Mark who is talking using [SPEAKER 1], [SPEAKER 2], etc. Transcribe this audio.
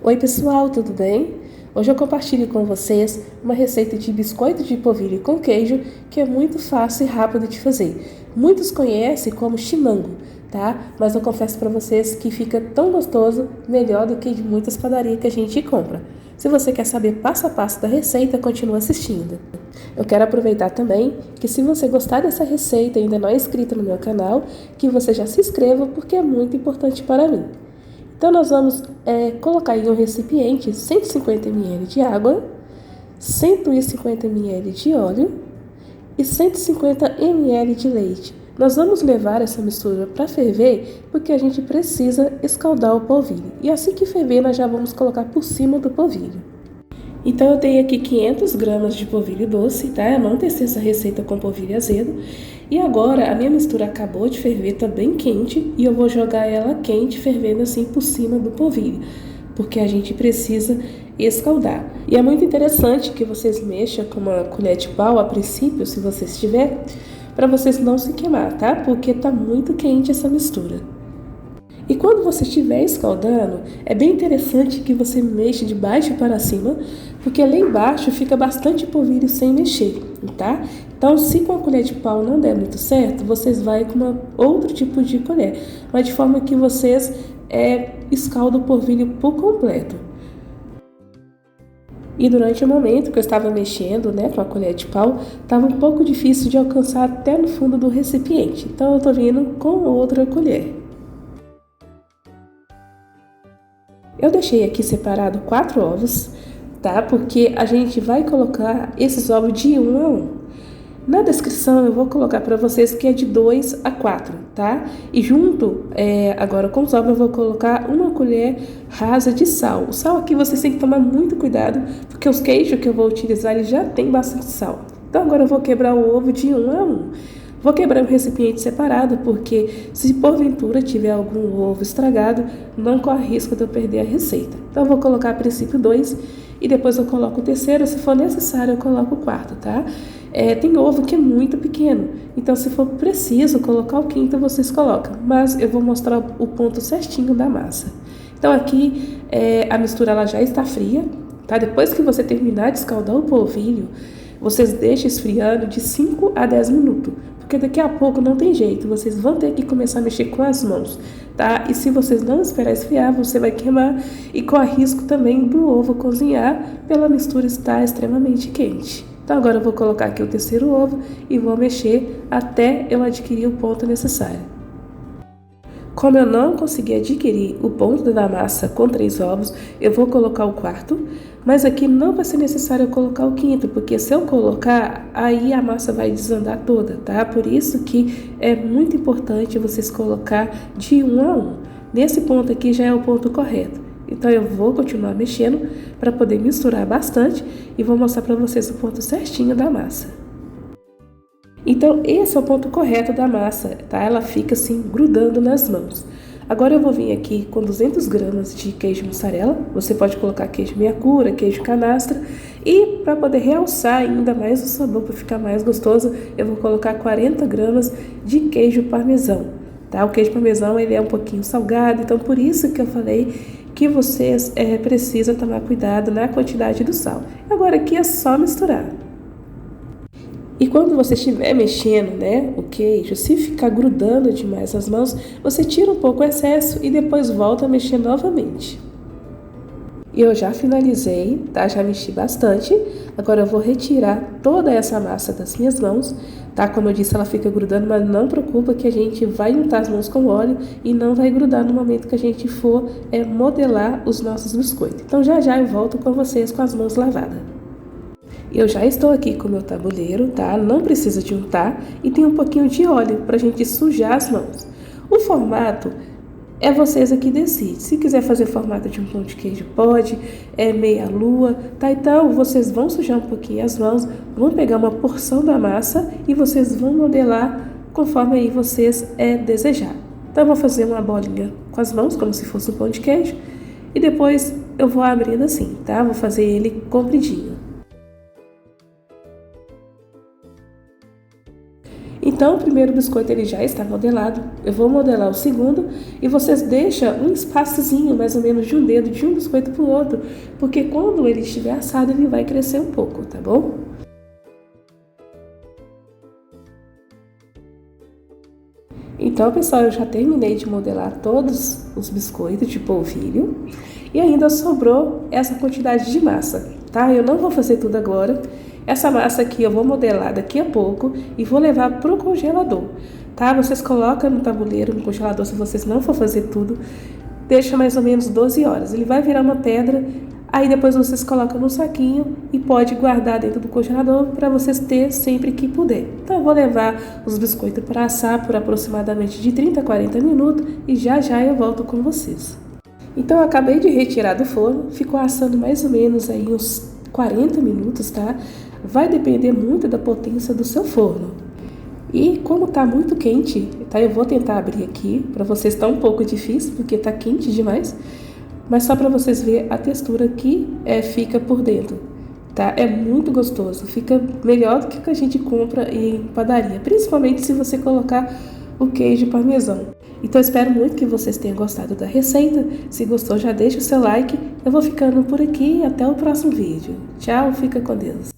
[SPEAKER 1] Oi pessoal, tudo bem? Hoje eu compartilho com vocês uma receita de biscoito de polvilho com queijo que é muito fácil e rápido de fazer. Muitos conhecem como chimango, tá? Mas eu confesso para vocês que fica tão gostoso, melhor do que de muitas padarias que a gente compra. Se você quer saber passo a passo da receita, continue assistindo. Eu quero aproveitar também que se você gostar dessa receita e ainda não é inscrito no meu canal, que você já se inscreva porque é muito importante para mim. Então nós vamos colocar em um recipiente 150 ml de água, 150 ml de óleo e 150 ml de leite. Nós vamos levar essa mistura para ferver porque a gente precisa escaldar o polvilho. E assim que ferver, nós já vamos colocar por cima do polvilho. Então eu tenho aqui 500 gramas de polvilho doce, tá? Eu não testei essa receita com polvilho azedo. E agora a minha mistura acabou de ferver, tá bem quente, e eu vou jogar ela quente, fervendo assim por cima do polvilho, porque a gente precisa escaldar. E é muito interessante que vocês mexam com uma colher de pau a princípio, se vocês tiverem, para vocês não se queimar, tá? Porque tá muito quente essa mistura. E quando você estiver escaldando, é bem interessante que você mexa de baixo para cima, porque lá embaixo fica bastante polvilho sem mexer, tá? Então, se com a colher de pau não der muito certo, vocês vão com outro tipo de colher, mas de forma que vocês escaldam o polvilho por completo. E durante o momento que eu estava mexendo, com a colher de pau, estava um pouco difícil de alcançar até no fundo do recipiente. Então, eu estou vindo com outra colher. Eu deixei aqui separado 4 ovos, tá? Porque a gente vai colocar esses ovos de 1 a 1. Na descrição eu vou colocar para vocês que é de 2 a 4, tá? E junto, agora com os ovos, eu vou colocar 1 colher rasa de sal. O sal aqui vocês têm que tomar muito cuidado, porque os queijos que eu vou utilizar, eles já tem bastante sal. Então agora eu vou quebrar o ovo de 1 a 1. Vou quebrar um recipiente separado, porque se porventura tiver algum ovo estragado, não corre risco de eu perder a receita. Então eu vou colocar a princípio 2 e depois eu coloco o terceiro, se for necessário eu coloco o quarto, tá? Tem ovo que é muito pequeno, então se for preciso colocar o quinto, vocês colocam. Mas eu vou mostrar o ponto certinho da massa. Então aqui a mistura ela já está fria, tá? Depois que você terminar de escaldar o polvilho, vocês deixam esfriando de 5 a 10 minutos, porque daqui a pouco não tem jeito, vocês vão ter que começar a mexer com as mãos, tá? E se vocês não esperar esfriar, você vai queimar e corre risco também do ovo cozinhar pela mistura estar extremamente quente. Então agora eu vou colocar aqui o terceiro ovo e vou mexer até eu adquirir o ponto necessário. Como eu não consegui adquirir o ponto da massa com 3 ovos, eu vou colocar o quarto, mas aqui não vai ser necessário eu colocar o quinto, porque se eu colocar, aí a massa vai desandar toda, tá? Por isso que é muito importante vocês colocar de 1 a 1. Nesse ponto aqui já é o ponto correto. Então eu vou continuar mexendo para poder misturar bastante e vou mostrar para vocês o ponto certinho da massa. Então, esse é o ponto correto da massa, tá? Ela fica assim, grudando nas mãos. Agora eu vou vir aqui com 200 gramas de queijo mussarela. Você pode colocar queijo meia cura, queijo canastra. E para poder realçar ainda mais o sabor, para ficar mais gostoso, eu vou colocar 40 gramas de queijo parmesão, tá? O queijo parmesão, ele é um pouquinho salgado, então por isso que eu falei que vocês precisam tomar cuidado na quantidade do sal. Agora aqui é só misturar. E quando você estiver mexendo, o queijo, se ficar grudando demais as mãos, você tira um pouco o excesso e depois volta a mexer novamente. E eu já finalizei, tá? Já mexi bastante. Agora eu vou retirar toda essa massa das minhas mãos, tá? Como eu disse, ela fica grudando, mas não preocupa que a gente vai untar as mãos com óleo e não vai grudar no momento que a gente for modelar os nossos biscoitos. Então já eu volto com vocês com as mãos lavadas. Eu já estou aqui com o meu tabuleiro, tá? Não precisa de untar e tem um pouquinho de óleo para a gente sujar as mãos. O formato é vocês aqui decidem. Se quiser fazer formato de um pão de queijo, pode, meia lua, tá? Então vocês vão sujar um pouquinho as mãos, vão pegar uma porção da massa e vocês vão modelar conforme aí vocês desejar. Então eu vou fazer uma bolinha com as mãos, como se fosse um pão de queijo, e depois eu vou abrindo assim, tá? Vou fazer ele compridinho. Então Então o primeiro biscoito ele já está modelado, eu vou modelar o segundo e vocês deixam um espaçozinho, mais ou menos de um dedo, de um biscoito para o outro, porque quando ele estiver assado ele vai crescer um pouco, tá bom? Então, pessoal, eu já terminei de modelar todos os biscoitos de polvilho e ainda sobrou essa quantidade de massa, tá? Eu não vou fazer tudo agora. Essa massa aqui eu vou modelar daqui a pouco e vou levar pro congelador, tá? Vocês colocam no tabuleiro, no congelador, se vocês não for fazer tudo, deixa mais ou menos 12 horas. Ele vai virar uma pedra, aí depois vocês colocam no saquinho e pode guardar dentro do congelador para vocês ter sempre que puder. Então eu vou levar os biscoitos para assar por aproximadamente de 30 a 40 minutos e já eu volto com vocês. Então eu acabei de retirar do forno, ficou assando mais ou menos aí uns 40 minutos, tá? Vai depender muito da potência do seu forno. E como tá muito quente, tá? Eu vou tentar abrir aqui, para vocês tá um pouco difícil, porque tá quente demais. Mas só para vocês verem a textura que fica por dentro, tá? É muito gostoso, fica melhor do que o que a gente compra em padaria, principalmente se você colocar o queijo parmesão. Então eu espero muito que vocês tenham gostado da receita. Se gostou, já deixa o seu like. Eu vou ficando por aqui e até o próximo vídeo. Tchau, fica com Deus.